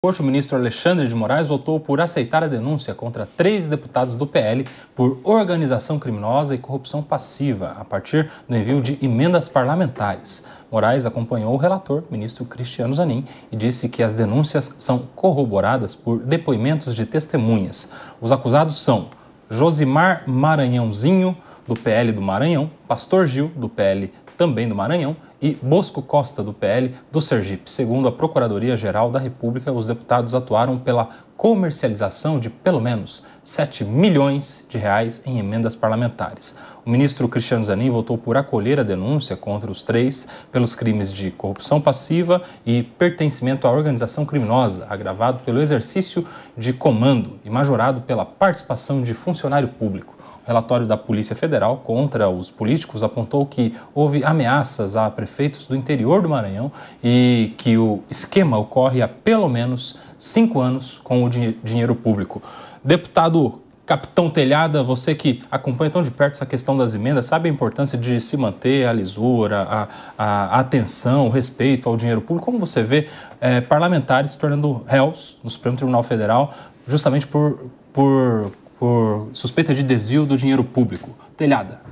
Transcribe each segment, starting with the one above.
O ministro Alexandre de Moraes votou por aceitar a denúncia contra 3 deputados do PL por organização criminosa e corrupção passiva, a partir do envio de emendas parlamentares. Moraes acompanhou o relator, ministro Cristiano Zanin, e disse que as denúncias são corroboradas por depoimentos de testemunhas. Os acusados são Josimar Maranhãozinho, do PL do Maranhão, Pastor Gil, do PL também do Maranhão, e Bosco Costa, do PL do Sergipe. Segundo a Procuradoria-Geral da República, os deputados atuaram pela comercialização de pelo menos 7 milhões de reais em emendas parlamentares. O ministro Cristiano Zanin votou por acolher a denúncia contra os 3 pelos crimes de corrupção passiva e pertencimento à organização criminosa, agravado pelo exercício de comando e majorado pela participação de funcionário público. O relatório da Polícia Federal contra os políticos apontou que houve ameaças a prefeitos do interior do Maranhão e que o esquema ocorre há pelo menos 5 anos com o dinheiro público. Deputado Capitão Telhada, você que acompanha tão de perto essa questão das emendas, sabe a importância de se manter a lisura, a atenção, o respeito ao dinheiro público? Como você vê parlamentares se tornando réus no Supremo Tribunal Federal justamente por suspeita de desvio do dinheiro público? Telhada.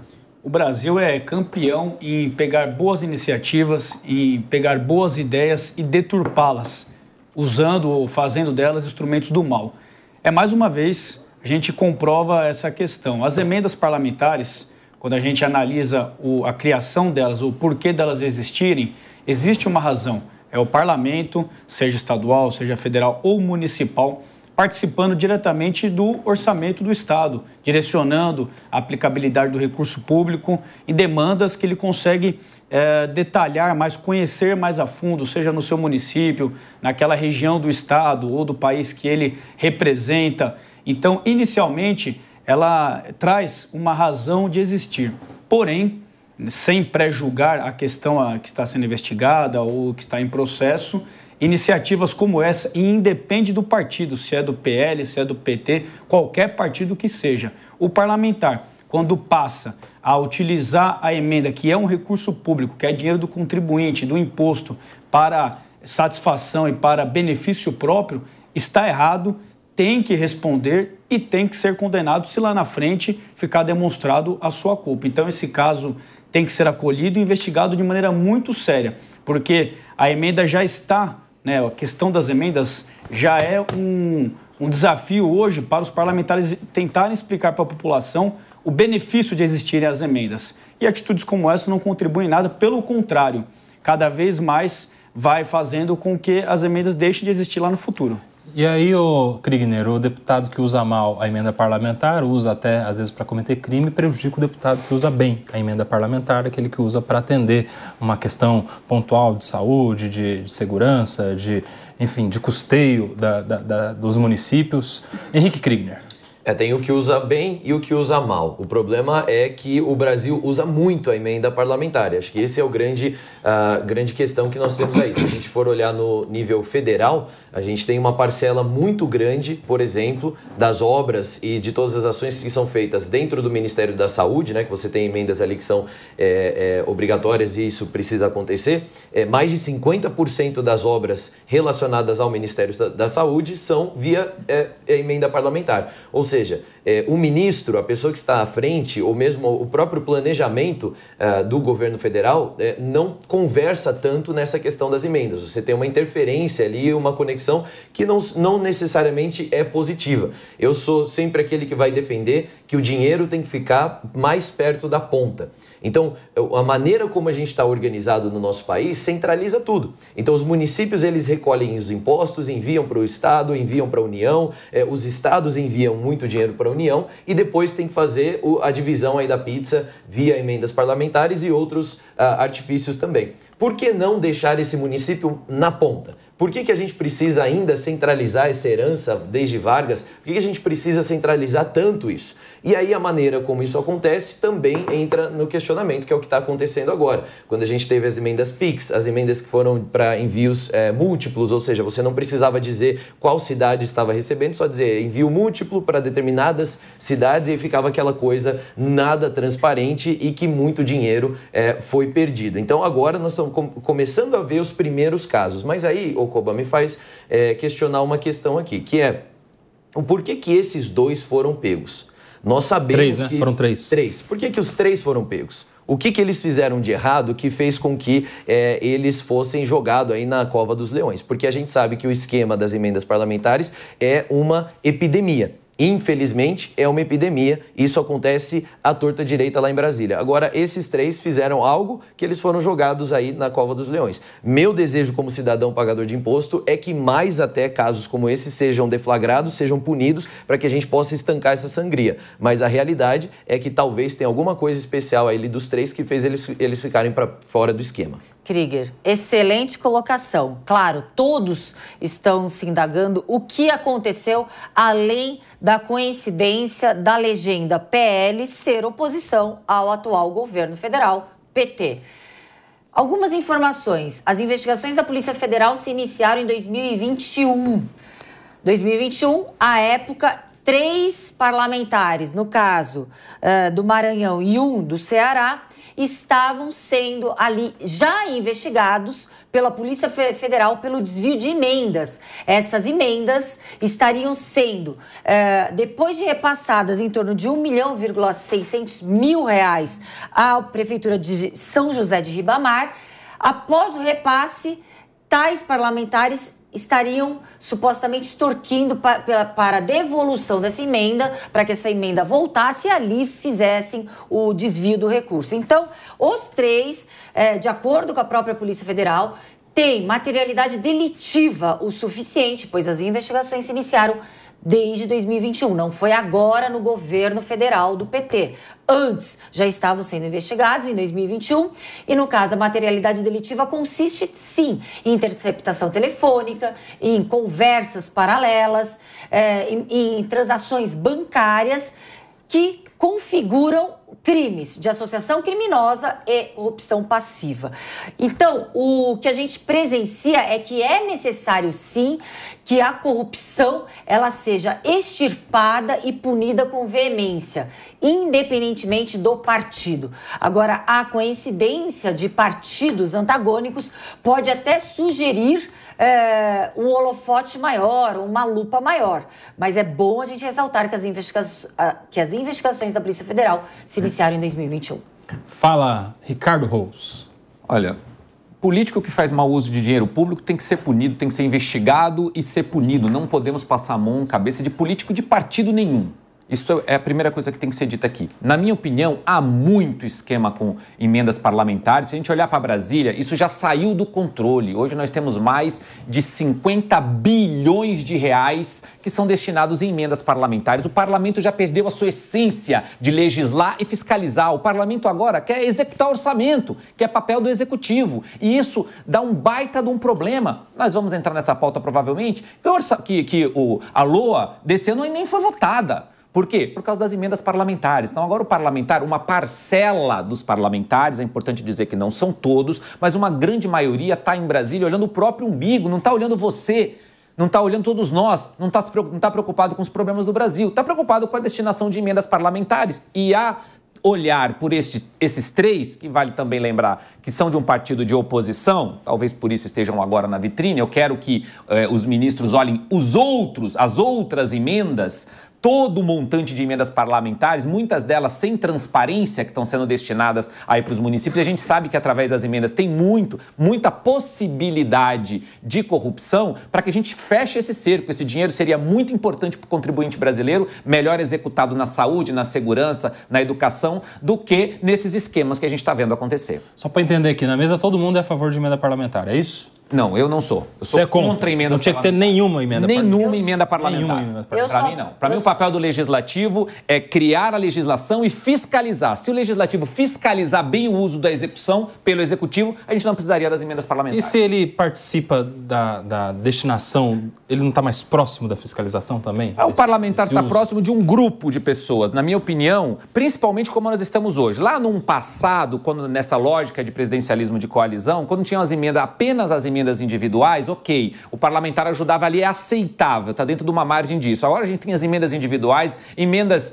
O Brasil é campeão em pegar boas iniciativas, em pegar boas ideias e deturpá-las, usando ou fazendo delas instrumentos do mal. Mais uma vez, a gente comprova essa questão. As emendas parlamentares, quando a gente analisa a criação delas, o porquê delas existirem, existe uma razão. É o parlamento, seja estadual, seja federal ou municipal, participando diretamente do orçamento do Estado, direcionando a aplicabilidade do recurso público em demandas que ele consegue detalhar mais, conhecer mais a fundo, seja no seu município, naquela região do Estado ou do país que ele representa. Então, inicialmente, ela traz uma razão de existir. Porém, sem pré-julgar a questão que está sendo investigada ou que está em processo, iniciativas como essa, e independe do partido, se é do PL, se é do PT, qualquer partido que seja, o parlamentar, quando passa a utilizar a emenda, que é um recurso público, que é dinheiro do contribuinte, do imposto, para satisfação e para benefício próprio, está errado, tem que responder e tem que ser condenado se lá na frente ficar demonstrado a sua culpa. Então, esse caso tem que ser acolhido e investigado de maneira muito séria, porque a emenda já está, a questão das emendas já é um desafio hoje para os parlamentares tentarem explicar para a população o benefício de existirem as emendas. E atitudes como essa não contribuem em nada, pelo contrário, cada vez mais vai fazendo com que as emendas deixem de existir lá no futuro. E aí, Kriegner, o deputado que usa mal a emenda parlamentar, usa até, às vezes, para cometer crime, prejudica o deputado que usa bem a emenda parlamentar, aquele que usa para atender uma questão pontual de saúde, de segurança, de custeio dos municípios. Henrique Kriegner. Tem o que usa bem e o que usa mal. O problema é que o Brasil usa muito a emenda parlamentar. Acho que esse é a grande questão que nós temos aí. Se a gente for olhar no nível federal, a gente tem uma parcela muito grande, por exemplo, das obras e de todas as ações que são feitas dentro do Ministério da Saúde, que você tem emendas ali que são obrigatórias e isso precisa acontecer. Mais de 50% das obras relacionadas ao Ministério da Saúde são via emenda parlamentar. Ou seja, o ministro, a pessoa que está à frente, ou mesmo o próprio planejamento do governo federal, não conversa tanto nessa questão das emendas. Você tem uma interferência ali, uma conexão que não necessariamente é positiva. Eu sou sempre aquele que vai defender que o dinheiro tem que ficar mais perto da ponta. Então, a maneira como a gente está organizado no nosso país centraliza tudo. Então, os municípios, eles recolhem os impostos, enviam para o Estado, enviam para a União, os estados enviam muito dinheiro para a União e depois tem que fazer a divisão aí da pizza via emendas parlamentares e outros artifícios também. Por que não deixar esse município na ponta? Por que a gente precisa ainda centralizar essa herança desde Vargas? Por que a gente precisa centralizar tanto isso? E aí a maneira como isso acontece também entra no questionamento, que é o que está acontecendo agora. Quando a gente teve as emendas PIX, as emendas que foram para envios múltiplos, ou seja, você não precisava dizer qual cidade estava recebendo, só dizer envio múltiplo para determinadas cidades, e aí ficava aquela coisa nada transparente e que muito dinheiro foi perdido. Então agora nós estamos começando a ver os primeiros casos. Mas aí, Ocoba, me faz questionar uma questão aqui, que é o porquê que esses dois foram pegos. Nós sabemos três, né? que... Foram três. Três. Por que os três foram pegos? O que eles fizeram de errado que fez com que eles fossem jogados aí na cova dos leões? Porque a gente sabe que o esquema das emendas parlamentares é uma epidemia. Infelizmente, é uma epidemia. Isso acontece à torta direita lá em Brasília. Agora, esses três fizeram algo que eles foram jogados aí na cova dos leões. Meu desejo como cidadão pagador de imposto é que mais até casos como esse sejam deflagrados, sejam punidos, para que a gente possa estancar essa sangria. Mas a realidade é que talvez tenha alguma coisa especial aí dos três que fez eles ficarem para fora do esquema. Krieger, excelente colocação. Claro, todos estão se indagando o que aconteceu além da coincidência da legenda PL ser oposição ao atual governo federal, PT. Algumas informações. As investigações da Polícia Federal se iniciaram em 2021. 2021, à época, 3 parlamentares, no caso do Maranhão e 1 do Ceará, estavam sendo ali já investigados pela Polícia Federal pelo desvio de emendas. Essas emendas estariam sendo, depois de repassadas em torno de R$1,6 milhão à Prefeitura de São José de Ribamar, após o repasse, tais parlamentares estariam supostamente extorquindo para a devolução dessa emenda, para que essa emenda voltasse e ali fizessem o desvio do recurso. Então, os três, de acordo com a própria Polícia Federal, têm materialidade delitiva o suficiente, pois as investigações se iniciaram desde 2021, não foi agora no governo federal do PT. Antes já estavam sendo investigados em 2021 e, no caso, a materialidade delitiva consiste, sim, em interceptação telefônica, em conversas paralelas, em transações bancárias que configuram crimes de associação criminosa e corrupção passiva. Então, o que a gente presencia é que é necessário, sim, que a corrupção ela seja extirpada e punida com veemência, independentemente do partido. Agora, a coincidência de partidos antagônicos pode até sugerir um holofote maior, uma lupa maior. Mas é bom a gente ressaltar que as investigações da Polícia Federal se iniciaram em 2021. Fala, Ricardo Rous. Olha, político que faz mau uso de dinheiro público tem que ser punido, tem que ser investigado e ser punido. Não podemos passar a mão na cabeça de político de partido nenhum. Isso é a primeira coisa que tem que ser dita aqui. Na minha opinião, há muito esquema com emendas parlamentares. Se a gente olhar para Brasília, isso já saiu do controle. Hoje nós temos mais de 50 bilhões de reais que são destinados em emendas parlamentares. O parlamento já perdeu a sua essência de legislar e fiscalizar. O parlamento agora quer executar orçamento, que é papel do executivo. E isso dá um baita de um problema. Nós vamos entrar nessa pauta provavelmente, que a LOA desse ano nem foi votada. Por quê? Por causa das emendas parlamentares. Então, agora o parlamentar, uma parcela dos parlamentares, é importante dizer que não são todos, mas uma grande maioria está em Brasília olhando o próprio umbigo, não está olhando você, não está olhando todos nós, não está preocupado com os problemas do Brasil, está preocupado com a destinação de emendas parlamentares. E a olhar por esses três, que vale também lembrar que são de um partido de oposição, talvez por isso estejam agora na vitrine, eu quero que os ministros olhem as outras emendas, todo o montante de emendas parlamentares, muitas delas sem transparência, que estão sendo destinadas aí para os municípios. A gente sabe que através das emendas tem muita possibilidade de corrupção. Para que a gente feche esse cerco, esse dinheiro seria muito importante para o contribuinte brasileiro, melhor executado na saúde, na segurança, na educação, do que nesses esquemas que a gente está vendo acontecer. Só para entender aqui, na mesa todo mundo é a favor de emenda parlamentar, é isso? Não, eu não sou. Eu sou contra emendas parlamentares. Não tinha que ter nenhuma emenda parlamentar. Nenhuma emenda parlamentar. Para mim, não. Para mim, o papel do legislativo é criar a legislação e fiscalizar. Se o legislativo fiscalizar bem o uso da execução pelo executivo, a gente não precisaria das emendas parlamentares. E se ele participa da destinação, ele não está mais próximo da fiscalização também? O parlamentar está próximo de um grupo de pessoas, na minha opinião, principalmente como nós estamos hoje. Lá num passado, quando nessa lógica de presidencialismo de coalizão, quando tinham as emendas, apenas as emendas individuais, ok, o parlamentar ajudava ali, é aceitável, está dentro de uma margem disso. Agora a gente tem as emendas individuais, emendas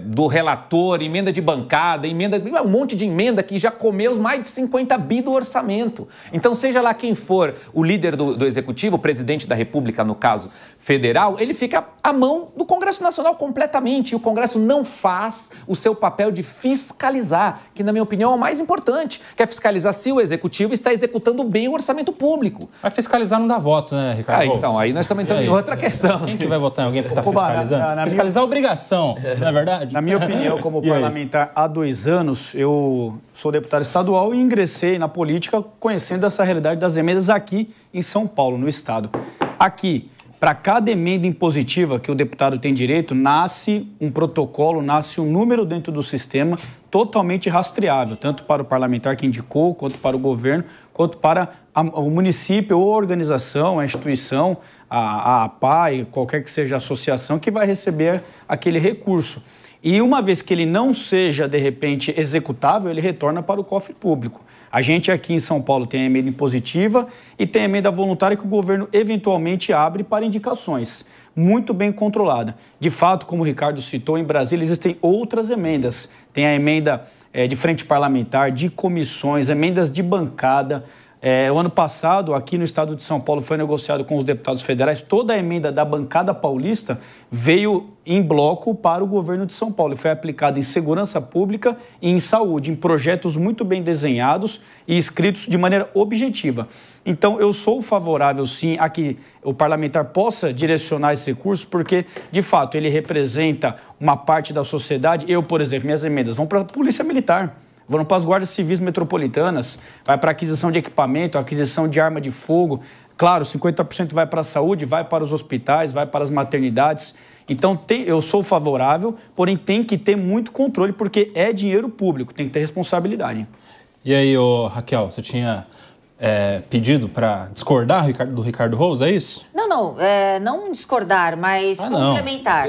do relator, emenda de bancada, um monte de emenda que já comeu mais de 50 bi do orçamento. Então, seja lá quem for o líder do executivo, o presidente da República, no caso federal, ele fica à mão do Congresso Nacional completamente. E o Congresso não faz o seu papel de fiscalizar, que, na minha opinião, é o mais importante, que é fiscalizar se o executivo está executando bem o orçamento público. Mas fiscalizar não dá voto, né, Ricardo? Então, aí nós também estamos em outra questão. Quem que vai votar em alguém que está fiscalizando? Fiscalizar é obrigação, não é verdade? Na minha opinião, como parlamentar há 2 anos, eu sou deputado estadual e ingressei na política conhecendo essa realidade das emendas aqui em São Paulo, no estado. Aqui, para cada emenda impositiva que o deputado tem direito, nasce um protocolo, nasce um número dentro do sistema totalmente rastreável, tanto para o parlamentar que indicou, quanto para o governo, quanto para o município ou a organização, a instituição, a APAI, qualquer que seja a associação que vai receber aquele recurso. E uma vez que ele não seja, de repente, executável, ele retorna para o cofre público. A gente aqui em São Paulo tem a emenda impositiva e tem a emenda voluntária que o governo eventualmente abre para indicações. Muito bem controlada. De fato, como o Ricardo citou, em Brasília existem outras emendas. Tem a emenda de frente parlamentar, de comissões, emendas de bancada. O ano passado, aqui no estado de São Paulo, foi negociado com os deputados federais, toda a emenda da bancada paulista veio em bloco para o governo de São Paulo e foi aplicada em segurança pública e em saúde, em projetos muito bem desenhados e escritos de maneira objetiva. Então, eu sou favorável, sim, a que o parlamentar possa direcionar esse recurso, porque, de fato, ele representa uma parte da sociedade. Eu, por exemplo, minhas emendas vão para a Polícia Militar, vão para as guardas civis metropolitanas, vai para a aquisição de equipamento, aquisição de arma de fogo. Claro, 50% vai para a saúde, vai para os hospitais, vai para as maternidades. Então, eu sou favorável, porém tem que ter muito controle, porque é dinheiro público, tem que ter responsabilidade. E aí, Raquel, você tinha pedido para discordar do Ricardo Rous, é isso? Não discordar, mas complementar.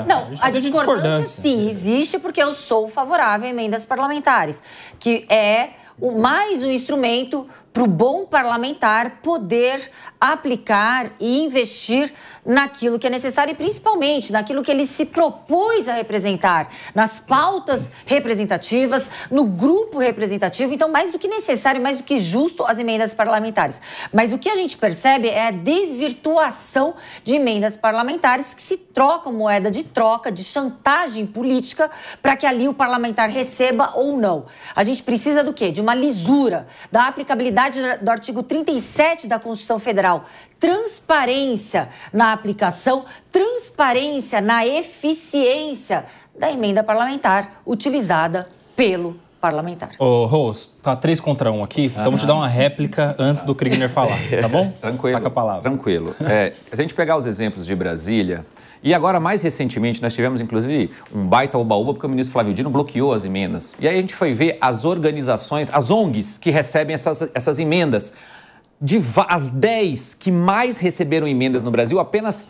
Não, a discordância sim existe porque eu sou favorável a emendas parlamentares, que é mais um instrumento para o bom parlamentar poder aplicar e investir naquilo que é necessário e principalmente naquilo que ele se propôs a representar, nas pautas representativas, no grupo representativo. Então, mais do que necessário, mais do que justo as emendas parlamentares. Mas o que a gente percebe é a desvirtuação de emendas parlamentares que se trocam moeda de troca, de chantagem política para que ali o parlamentar receba ou não. A gente precisa do quê? De uma lisura, da aplicabilidade do artigo 37 da Constituição Federal. Transparência na aplicação, transparência na eficiência da emenda parlamentar utilizada pelo parlamentar. Rose, tá 3 contra 1 aqui, então vou te dar uma réplica antes do Kriegner falar, tá bom? Tranquilo. Tá com a palavra. Tranquilo. Se a gente pegar os exemplos de Brasília, e agora, mais recentemente, nós tivemos, inclusive, um baita oba-oba, porque o ministro Flávio Dino bloqueou as emendas. E aí a gente foi ver as organizações, as ONGs, que recebem essas emendas. As 10 que mais receberam emendas no Brasil, apenas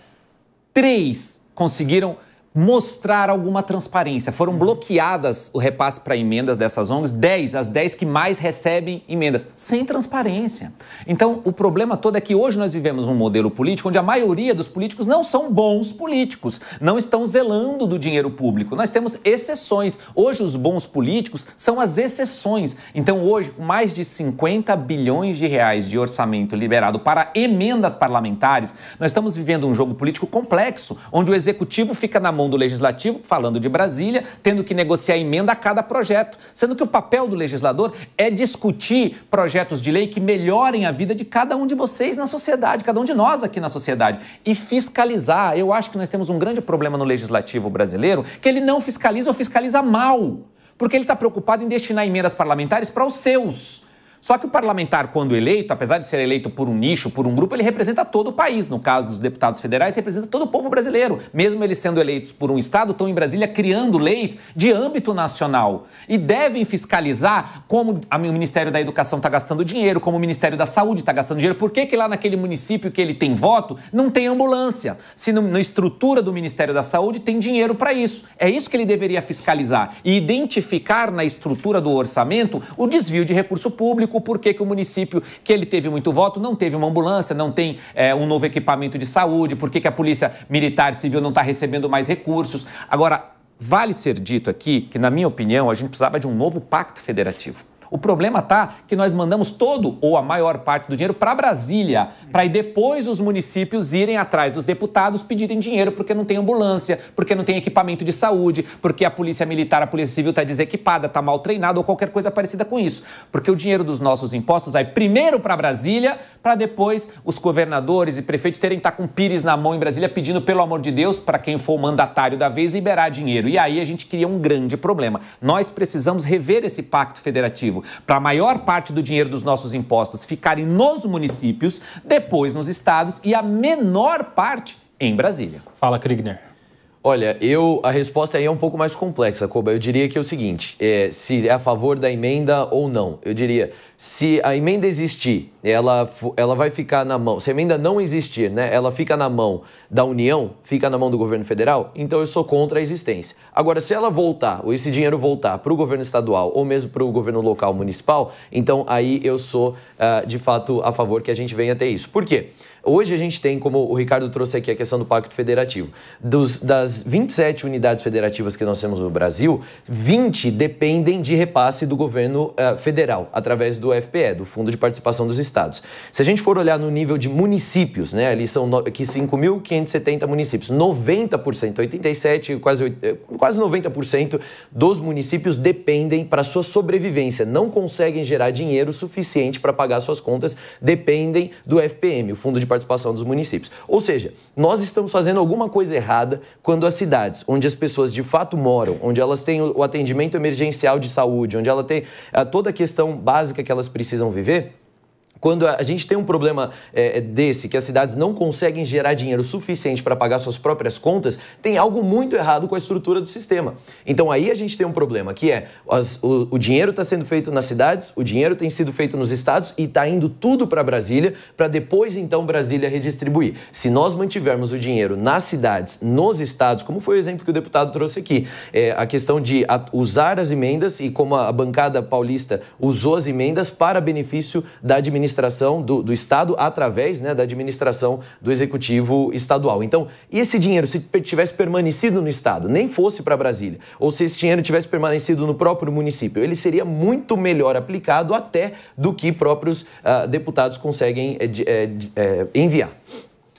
3 conseguiram mostrar alguma transparência. Foram bloqueadas o repasse para emendas dessas ONGs, as 10 que mais recebem emendas, sem transparência. Então, o problema todo é que hoje nós vivemos um modelo político onde a maioria dos políticos não são bons políticos, não estão zelando do dinheiro público. Nós temos exceções. Hoje, os bons políticos são as exceções. Então, hoje, com mais de 50 bilhões de reais de orçamento liberado para emendas parlamentares, nós estamos vivendo um jogo político complexo, onde o executivo fica na mão do legislativo, falando de Brasília, tendo que negociar emenda a cada projeto, sendo que o papel do legislador é discutir projetos de lei que melhorem a vida de cada um de vocês na sociedade, cada um de nós aqui na sociedade, e fiscalizar. Eu acho que nós temos um grande problema no legislativo brasileiro, que ele não fiscaliza ou fiscaliza mal, porque ele está preocupado em destinar emendas parlamentares para os seus. Só que o parlamentar, quando eleito, apesar de ser eleito por um nicho, por um grupo, ele representa todo o país. No caso dos deputados federais, representa todo o povo brasileiro. Mesmo eles sendo eleitos por um estado, estão em Brasília criando leis de âmbito nacional. E devem fiscalizar como o Ministério da Educação está gastando dinheiro, como o Ministério da Saúde está gastando dinheiro. Por que lá naquele município que ele tem voto, não tem ambulância? Se na estrutura do Ministério da Saúde tem dinheiro para isso. É isso que ele deveria fiscalizar. E identificar na estrutura do orçamento o desvio de recurso público. Por que o município que ele teve muito voto não teve uma ambulância, não tem um novo equipamento de saúde, por que a Polícia Militar Civil não está recebendo mais recursos. Agora, vale ser dito aqui que, na minha opinião, a gente precisava de um novo pacto federativo. O problema está que nós mandamos todo ou a maior parte do dinheiro para Brasília, para aí depois os municípios irem atrás dos deputados pedirem dinheiro porque não tem ambulância, porque não tem equipamento de saúde, porque a Polícia Militar, a Polícia Civil está desequipada, está mal treinada ou qualquer coisa parecida com isso. Porque o dinheiro dos nossos impostos vai primeiro para Brasília, para depois os governadores e prefeitos terem que estar com o pires na mão em Brasília pedindo, pelo amor de Deus, para quem for o mandatário da vez, liberar dinheiro. E aí a gente cria um grande problema. Nós precisamos rever esse pacto federativo, para a maior parte do dinheiro dos nossos impostos ficarem nos municípios, depois nos estados e a menor parte em Brasília. Fala, Kriegner. Olha, a resposta aí é um pouco mais complexa, Koba. Eu diria que é o seguinte, se é a favor da emenda ou não. Eu diria, se a emenda existir, ela vai ficar na mão, se a emenda não existir, né, ela fica na mão da União, fica na mão do governo federal, então eu sou contra a existência. Agora, se ela voltar, ou esse dinheiro voltar para o governo estadual ou mesmo para o governo local municipal, então aí eu sou, de fato, a favor que a gente venha ter isso. Por quê? Hoje a gente tem, como o Ricardo trouxe aqui, a questão do Pacto Federativo. Das 27 unidades federativas que nós temos no Brasil, 20 dependem de repasse do governo federal, através do FPE, do Fundo de Participação dos Estados. Se a gente for olhar no nível de municípios, né, ali são 5.570 municípios, 90%, 87%, quase 90% dos municípios dependem para sua sobrevivência, não conseguem gerar dinheiro suficiente para pagar suas contas, dependem do FPM, o Fundo de Participação dos Municípios. Ou seja, nós estamos fazendo alguma coisa errada quando as cidades, onde as pessoas de fato moram, onde elas têm o atendimento emergencial de saúde, onde ela tem toda a questão básica que elas precisam viver, quando a gente tem um problema desse, que as cidades não conseguem gerar dinheiro suficiente para pagar suas próprias contas, tem algo muito errado com a estrutura do sistema. Então aí a gente tem um problema, que é o dinheiro está sendo feito nas cidades, o dinheiro tem sido feito nos estados e está indo tudo para Brasília, para depois então Brasília redistribuir. Se nós mantivermos o dinheiro nas cidades, nos estados, como foi o exemplo que o deputado trouxe aqui, a questão de usar as emendas e como a bancada paulista usou as emendas para benefício da administração do Estado através, né, da administração do Executivo Estadual. Então, e esse dinheiro, se tivesse permanecido no Estado, nem fosse para Brasília, ou se esse dinheiro tivesse permanecido no próprio município, ele seria muito melhor aplicado até do que próprios deputados conseguem enviar.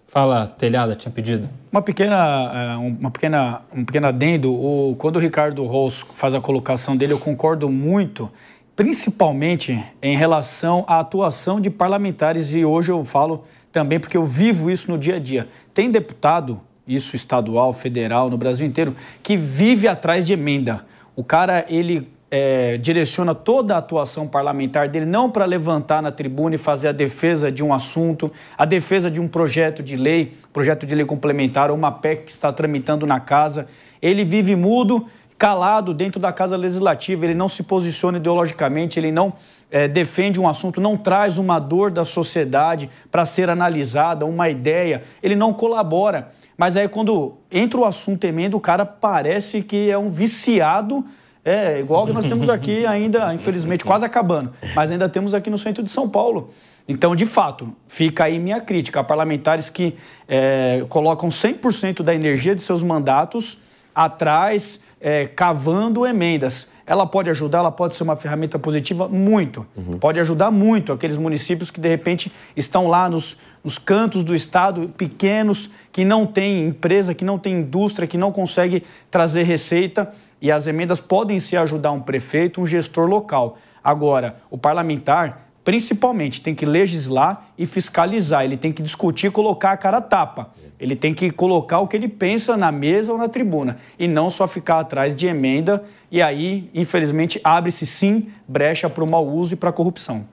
Fala, Telhada, tinha pedido. Um pequeno adendo, quando o Ricardo Ross faz a colocação dele, eu concordo muito, principalmente em relação à atuação de parlamentares, e hoje eu falo também porque eu vivo isso no dia a dia. Tem deputado, isso estadual, federal, no Brasil inteiro, que vive atrás de emenda. O cara, ele direciona toda a atuação parlamentar dele não para levantar na tribuna e fazer a defesa de um assunto, a defesa de um projeto de lei complementar ou uma PEC que está tramitando na casa. Ele vive mudo, calado dentro da Casa Legislativa, ele não se posiciona ideologicamente, ele não defende um assunto, não traz uma dor da sociedade para ser analisada, uma ideia, ele não colabora. Mas aí quando entra o assunto emenda, o cara parece que é um viciado, igual que nós temos aqui ainda, infelizmente, quase acabando, mas ainda temos aqui no centro de São Paulo. Então, de fato, fica aí minha crítica a parlamentares que colocam 100% da energia de seus mandatos atrás, cavando emendas. Ela pode ajudar, ela pode ser uma ferramenta positiva? Muito. Pode ajudar muito aqueles municípios que, de repente, estão lá nos cantos do estado, pequenos, que não têm empresa, que não têm indústria, que não conseguem trazer receita. E as emendas podem se ajudar um prefeito, um gestor local. Agora, o parlamentar principalmente, tem que legislar e fiscalizar. Ele tem que discutir e colocar a cara a tapa. Ele tem que colocar o que ele pensa na mesa ou na tribuna e não só ficar atrás de emenda. E aí, infelizmente, abre-se sim brecha para o mau uso e para a corrupção.